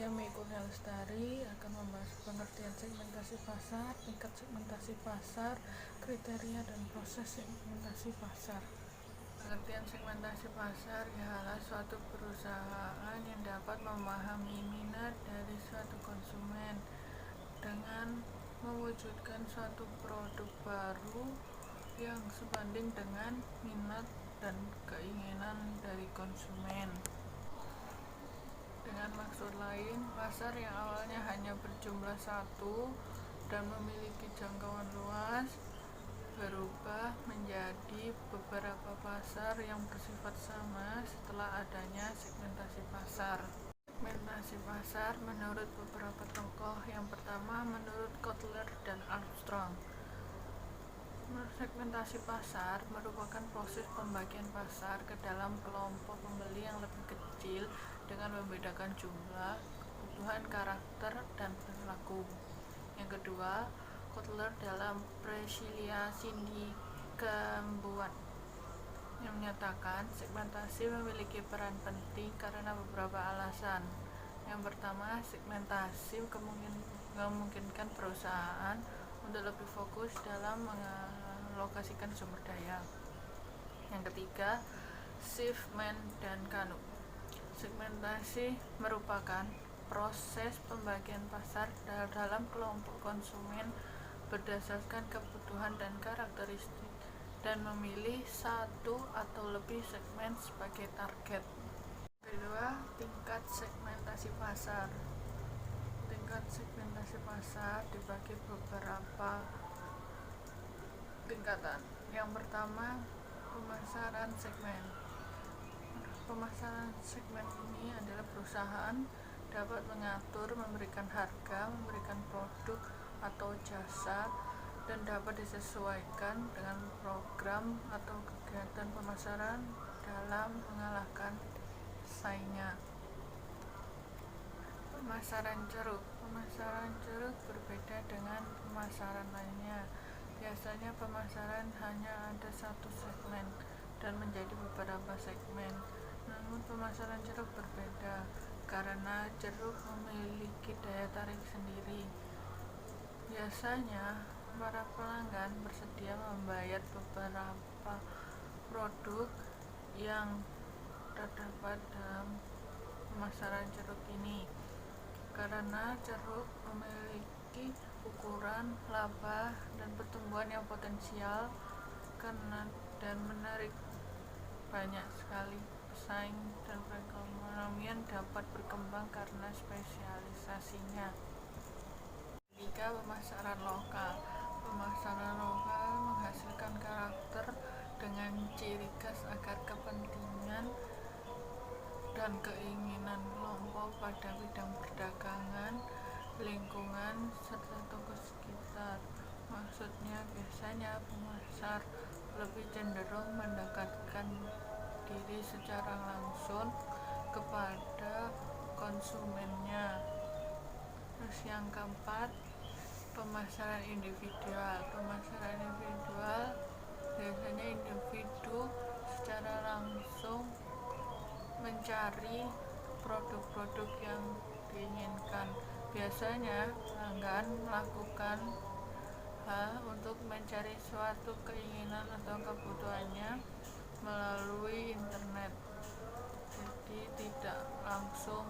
Saya Mei Kurnia Lestari akan membahas pengertian segmentasi pasar, tingkat segmentasi pasar, kriteria dan proses segmentasi pasar. Pengertian segmentasi pasar ialah suatu perusahaan yang dapat memahami minat dari suatu konsumen dengan mewujudkan suatu produk baru yang sebanding dengan minat dan keinginan dari konsumen. Dengan maksud lain, pasar yang awalnya hanya berjumlah satu dan memiliki jangkauan luas berubah menjadi beberapa pasar yang bersifat sama setelah adanya segmentasi pasar. Segmentasi pasar menurut beberapa tokoh. Yang pertama menurut Kotler dan Armstrong. Segmentasi pasar merupakan proses pembagian pasar ke dalam kelompok pembeli yang lebih kecil dengan membedakan jumlah, kebutuhan, karakter, dan perilaku. Yang kedua, Kotler dalam Priscilla Sindicambuat yang menyatakan segmentasi memiliki peran penting karena beberapa alasan. Yang pertama, segmentasi memungkinkan perusahaan untuk lebih fokus dalam mengalokasikan sumber daya. Yang ketiga, Schiffman dan Kanu. Segmentasi merupakan proses pembagian pasar dalam kelompok konsumen berdasarkan kebutuhan dan karakteristik dan memilih satu atau lebih segmen sebagai target. Kedua, tingkat segmentasi pasar. Tingkat segmentasi pasar dibagi beberapa tingkatan. Yang pertama, pemasaran segmen. Pemasaran segmen ini adalah perusahaan dapat mengatur, memberikan harga, memberikan produk atau jasa, dan dapat disesuaikan dengan program atau kegiatan pemasaran dalam mengalahkan saingnya. Pemasaran ceruk. Pemasaran ceruk berbeda dengan pemasaran lainnya. Biasanya pemasaran hanya ada satu segmen dan menjadi beberapa segmen. Namun pemasaran ceruk berbeda karena ceruk memiliki daya tarik sendiri. Biasanya para pelanggan bersedia membayar beberapa produk yang terdapat dalam pemasaran ceruk ini. Karena ceruk memiliki ukuran, laba, dan pertumbuhan yang potensial dan menarik banyak sekali pesaing, dan perekonomian dapat berkembang karena spesialisasinya. Ketiga, pemasaran lokal. Pemasaran lokal menghasilkan karakter dengan ciri khas agar kepentingan dan keinginan kelompok pada bidang perdagangan, lingkungan, serta toko sekitar. Maksudnya, biasanya pemasar lebih cenderung mendekatkan diri secara langsung kepada konsumennya. Terus yang keempat, pemasaran individual. Pemasaran individual biasanya individu secara langsung mencari produk-produk yang diinginkan. Biasanya pelanggan melakukan hal untuk mencari suatu keinginan atau kebutuhannya melalui internet. Jadi tidak langsung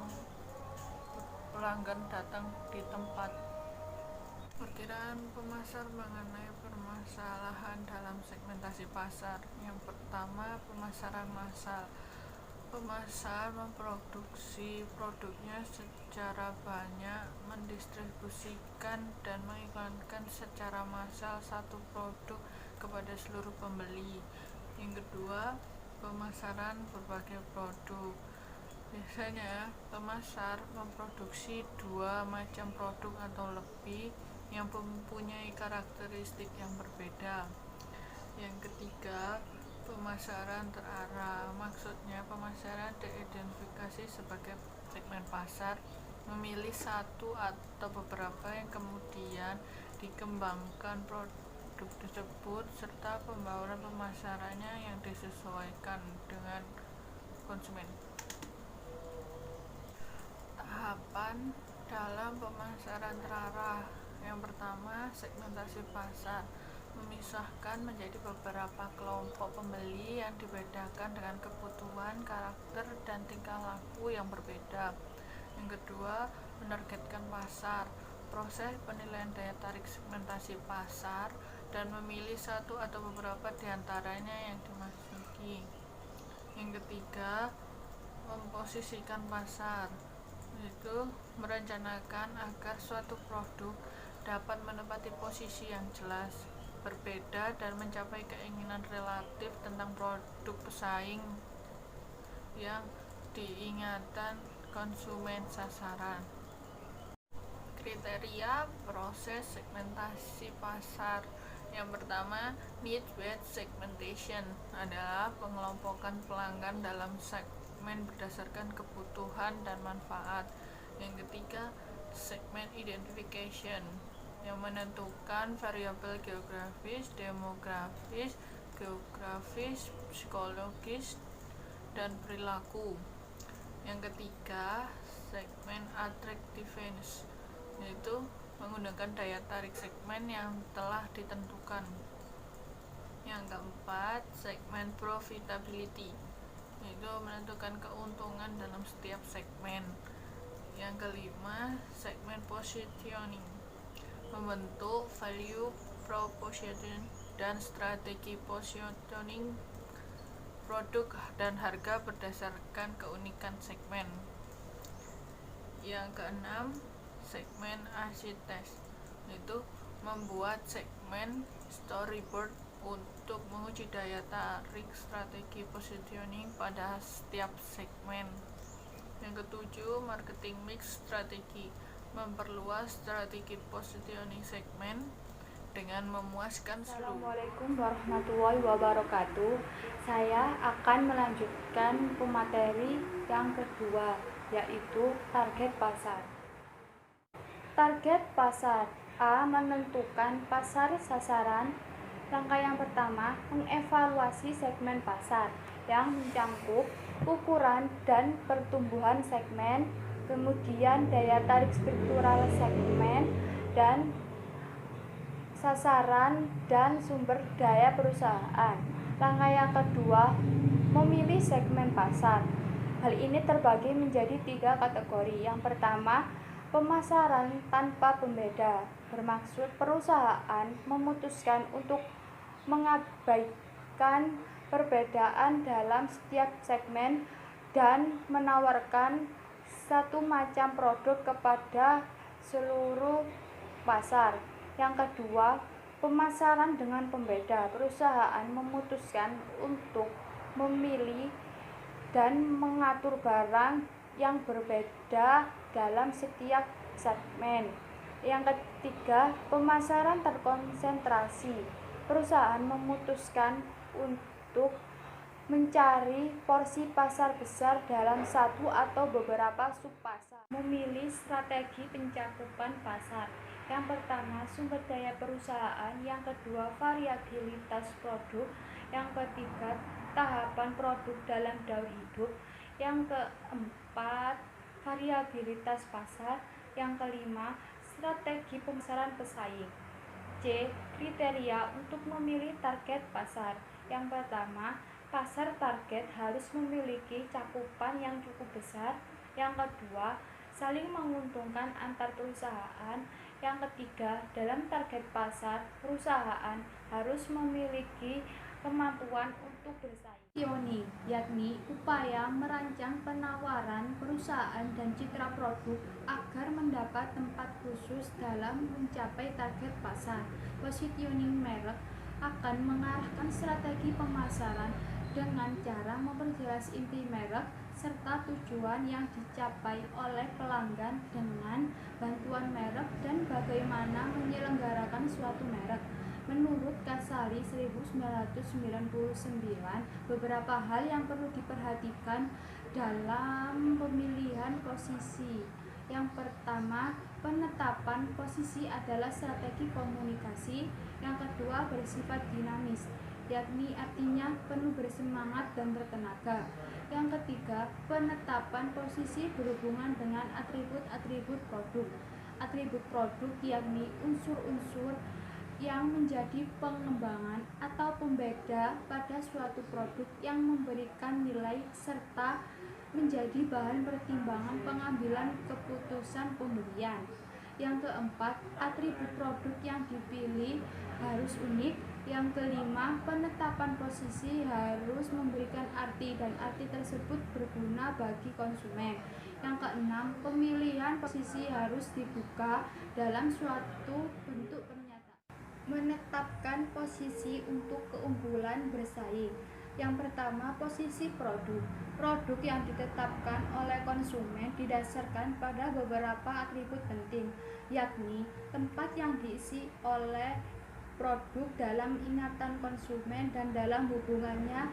pelanggan datang di tempat. Perkiraan pemasar mengenai permasalahan dalam segmentasi pasar. Yang pertama, pemasaran massal. Pemasar memproduksi produknya secara banyak, mendistribusikan dan mengiklankan secara massal satu produk kepada seluruh pembeli. Yang kedua, pemasaran berbagai produk. Biasanya pemasar memproduksi dua macam produk atau lebih yang mempunyai karakteristik yang berbeda. Yang ketiga, pemasaran terarah. Maksudnya pemasaran diidentifikasi sebagai segmen pasar, memilih satu atau beberapa yang kemudian dikembangkan produk tersebut, serta pembauran pemasarannya yang disesuaikan dengan konsumen. Tahapan tahapan dalam pemasaran terarah. Yang pertama, segmentasi pasar memisahkan menjadi beberapa kelompok pembeli yang dibedakan dengan kebutuhan, karakter, dan tingkah laku yang berbeda. Yang kedua, menargetkan pasar, proses penilaian daya tarik segmentasi pasar dan memilih satu atau beberapa di antaranya yang dimasuki. Yang ketiga, memposisikan pasar, yaitu merencanakan agar suatu produk dapat menempati posisi yang jelas, berbeda, dan mencapai keinginan relatif tentang produk pesaing yang diinginkan konsumen sasaran. Kriteria proses segmentasi pasar. Yang pertama, need-based segmentation adalah pengelompokan pelanggan dalam segmen berdasarkan kebutuhan dan manfaat. Yang ketiga, segment identification yang menentukan variabel geografis, demografis, psikologis, dan perilaku. Yang ketiga, segmen attractiveness, yaitu menggunakan daya tarik segmen yang telah ditentukan. Yang keempat, segmen profitability, yaitu menentukan keuntungan dalam setiap segmen. Yang kelima, segmen positioning, membentuk value proposition dan strategi positioning produk dan harga berdasarkan keunikan segmen. Yang keenam, segmen acid test, yaitu membuat segmen storyboard untuk menguji daya tarik strategi positioning pada setiap segmen. Yang ketujuh, marketing mix strategi, memperluas strategi positioning segmen dengan memuaskan seluruh. Assalamualaikum warahmatullahi wabarakatuh. Saya akan melanjutkan pemateri yang kedua, yaitu target pasar. Target pasar. A. Menentukan pasar sasaran. Langkah yang pertama, mengevaluasi segmen pasar yang mencangkup ukuran dan pertumbuhan segmen, kemudian daya tarik struktural segmen, dan sasaran dan sumber daya perusahaan. Langkah yang kedua, memilih segmen pasar. Hal ini terbagi menjadi 3 kategori. Yang pertama, pemasaran tanpa pembeda, bermaksud perusahaan memutuskan untuk mengabaikan perbedaan dalam setiap segmen dan menawarkan satu macam produk kepada seluruh pasar. Yang kedua, pemasaran dengan pembeda, perusahaan memutuskan untuk memilih dan mengatur barang yang berbeda dalam setiap segmen. Yang ketiga, pemasaran terkonsentrasi, perusahaan memutuskan untuk mencari porsi pasar besar dalam satu atau beberapa subpasar. Memilih strategi pencakupan pasar. Yang pertama, sumber daya perusahaan. Yang kedua, variabilitas produk. Yang ketiga, tahapan produk dalam daur hidup. Yang keempat, variabilitas pasar. Yang kelima, strategi pemasaran pesaing. C. Kriteria untuk memilih target pasar. Yang pertama, pasar target harus memiliki cakupan yang cukup besar. Yang kedua, saling menguntungkan antar perusahaan. Yang ketiga, dalam target pasar, perusahaan harus memiliki kemampuan untuk bersaing. Positioning, yakni upaya merancang penawaran perusahaan dan citra produk agar mendapat tempat khusus dalam mencapai target pasar. Positioning merek akan mengarahkan strategi pemasaran dengan cara memperjelas inti merek serta tujuan yang dicapai oleh pelanggan dengan bantuan merek dan bagaimana menyelenggarakan suatu merek. Menurut Kasali 1999, beberapa hal yang perlu diperhatikan dalam pemilihan posisi. Yang pertama, penetapan posisi adalah strategi komunikasi. Yang kedua, bersifat dinamis. yakni artinya penuh bersemangat dan bertenaga. Yang ketiga, penetapan posisi berhubungan dengan atribut-atribut produk. Atribut produk yakni unsur-unsur yang menjadi pengembangan atau pembeda pada suatu produk yang memberikan nilai serta menjadi bahan pertimbangan pengambilan keputusan pembelian. Yang keempat, atribut produk yang dipilih harus unik. Yang kelima, penetapan posisi harus memberikan arti dan arti tersebut berguna bagi konsumen. Yang keenam, pemilihan posisi harus dibuka dalam suatu bentuk pernyataan. Menetapkan posisi untuk keunggulan bersaing. Yang pertama, posisi produk. Produk yang ditetapkan oleh konsumen didasarkan pada beberapa atribut penting, yakni tempat yang diisi oleh produk dalam ingatan konsumen dan dalam hubungannya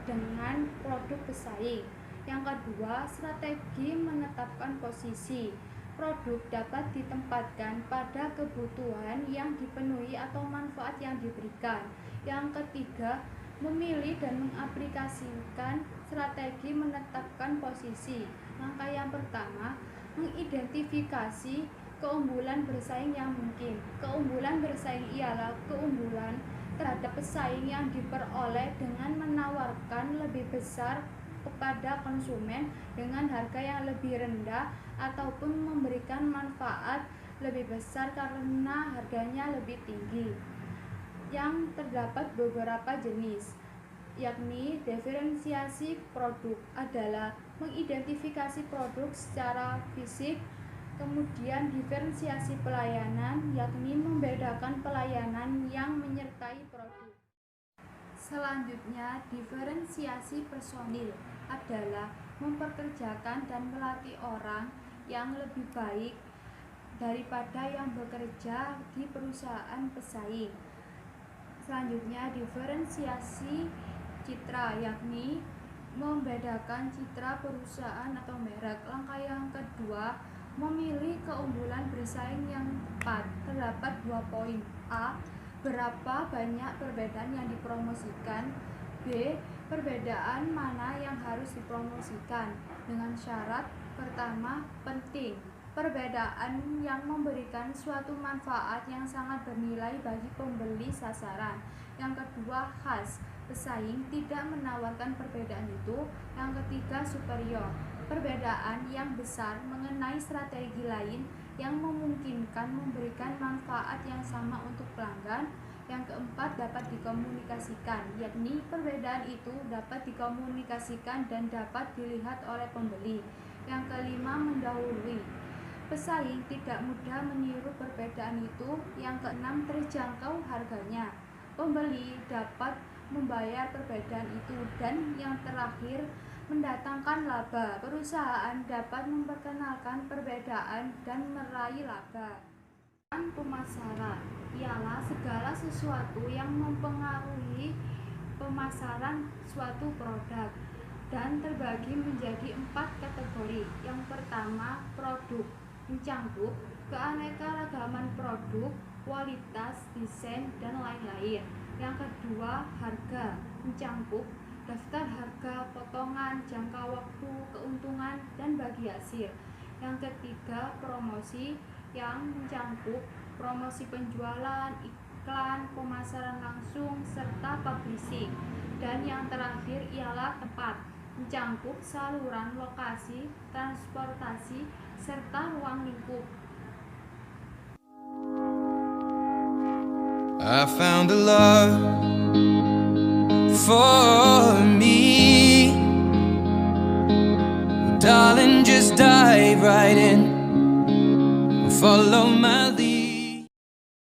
dengan produk pesaing. Yang kedua, strategi menetapkan posisi. Produk dapat ditempatkan pada kebutuhan yang dipenuhi atau manfaat yang diberikan. Yang ketiga, memilih dan mengaplikasikan strategi menetapkan posisi. Langkah yang pertama, mengidentifikasi keunggulan bersaing yang mungkin. Keunggulan bersaing ialah keunggulan terhadap pesaing yang diperoleh dengan menawarkan lebih besar kepada konsumen dengan harga yang lebih rendah ataupun memberikan manfaat lebih besar karena harganya lebih tinggi. Yang terdapat beberapa jenis, yakni diferensiasi produk adalah mengidentifikasi produk secara fisik. Kemudian diferensiasi pelayanan, yakni membedakan pelayanan yang menyertai produk. Selanjutnya, diferensiasi personil adalah mempekerjakan dan melatih orang yang lebih baik daripada yang bekerja di perusahaan pesaing. Selanjutnya, diferensiasi citra, yakni membedakan citra perusahaan atau merek. Langkah yang kedua, memilih keunggulan bersaing yang tepat. Terdapat 2 poin. A. Berapa banyak perbedaan yang dipromosikan. B. Perbedaan mana yang harus dipromosikan. Dengan syarat, pertama, penting. Perbedaan yang memberikan suatu manfaat yang sangat bernilai bagi pembeli sasaran. Yang kedua, khas. Pesaing tidak menawarkan perbedaan itu. Yang ketiga, superior. Perbedaan yang besar mengenai strategi lain yang memungkinkan memberikan manfaat yang sama untuk pelanggan. Yang keempat, dapat dikomunikasikan, yakni perbedaan itu dapat dikomunikasikan dan dapat dilihat oleh pembeli. Yang kelima, mendahului. Pesaing tidak mudah meniru perbedaan itu. Yang keenam, terjangkau harganya. Pembeli dapat membayar perbedaan itu. Dan yang terakhir, mendatangkan laba. Perusahaan dapat memperkenalkan perbedaan dan meraih laba. Pemasaran ialah segala sesuatu yang mempengaruhi pemasaran suatu produk dan terbagi menjadi 4 kategori. Yang pertama, produk, mencangkup keanekaragaman produk, kualitas, desain, dan lain-lain. Yang kedua, harga, mencangkup daftar harga, potongan, jangka waktu, keuntungan, dan bagi hasil. Yang ketiga, promosi, yang mencangkup promosi penjualan, iklan, pemasaran langsung, serta publishing. Dan yang terakhir ialah tempat, mencangkup saluran, lokasi, transportasi, serta ruang lingkup. I found a love for me, darling, just dive right in, follow my lead.